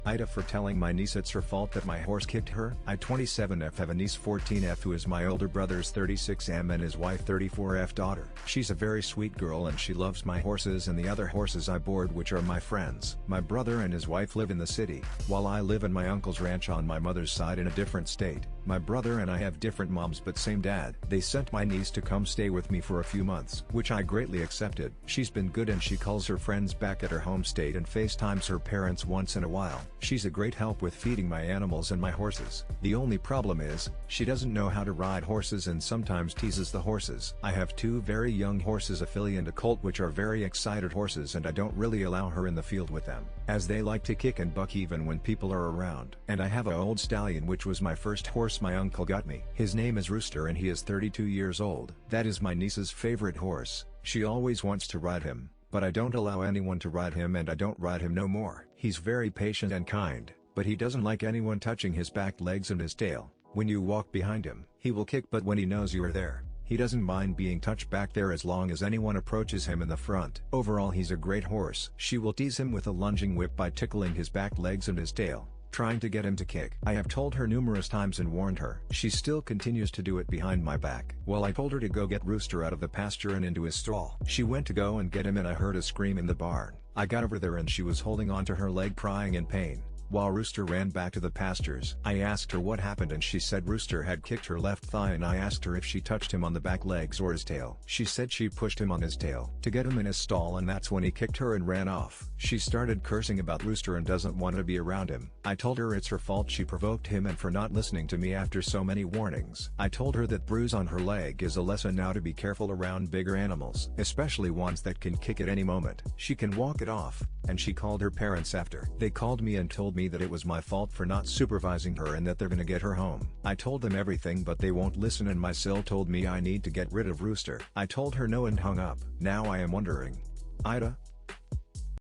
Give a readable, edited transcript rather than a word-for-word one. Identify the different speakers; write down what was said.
Speaker 1: AITA for telling my niece it's her fault that my horse kicked her. I 27F have a niece 14F who is my older brother's 36M and his wife 34F daughter. She's a very sweet girl and she loves my horses and the other horses I board, which are my friends. My brother and his wife live in the city, while I live in my uncle's ranch on my mother's side in a different state. My brother and I have different moms but same dad. They sent my niece to come stay with me for a few months, which I greatly accepted. She's been good and she calls her friends back at her home state and FaceTimes her parents once in a while. She's a great help with feeding my animals and my horses. The only problem is, she doesn't know how to ride horses and sometimes teases the horses. I have two very young horses, a filly and a colt, which are very excited horses, and I don't really allow her in the field with them, as they like to kick and buck even when people are around. And I have an old stallion which was my first horse my uncle got me. His name is Rooster and he is 32 years old. That is my niece's favorite horse. She always wants to ride him, but I don't allow anyone to ride him and I don't ride him no more. He's very patient and kind, but he doesn't like anyone touching his back legs and his tail. When you walk behind him, he will kick, but when he knows you are there, he doesn't mind being touched back there as long as anyone approaches him in the front. Overall, he's a great horse. She will tease him with a lunging whip by tickling his back legs and his tail, trying to get him to kick. I have told her numerous times and warned her. She still continues to do it behind my back. Well, I told her to go get Rooster out of the pasture and into his stall. She went to go and get him and I heard a scream in the barn. I got over there and she was holding onto her leg crying in pain, while Rooster ran back to the pastures. I asked her what happened and she said Rooster had kicked her left thigh, and I asked her if she touched him on the back legs or his tail. She said she pushed him on his tail to get him in his stall, and that's when he kicked her and ran off. She started cursing about Rooster and doesn't want to be around him. I told her it's her fault, she provoked him and for not listening to me after so many warnings. I told her that bruise on her leg is a lesson now to be careful around bigger animals, especially ones that can kick at any moment. She can walk it off, and she called her parents after. They called me and told me that it was my fault for not supervising her and that they're gonna get her home. I told them everything but they won't listen, and my cell told me I need to get rid of Rooster. I told her no and hung up. Now I am wondering, AITA,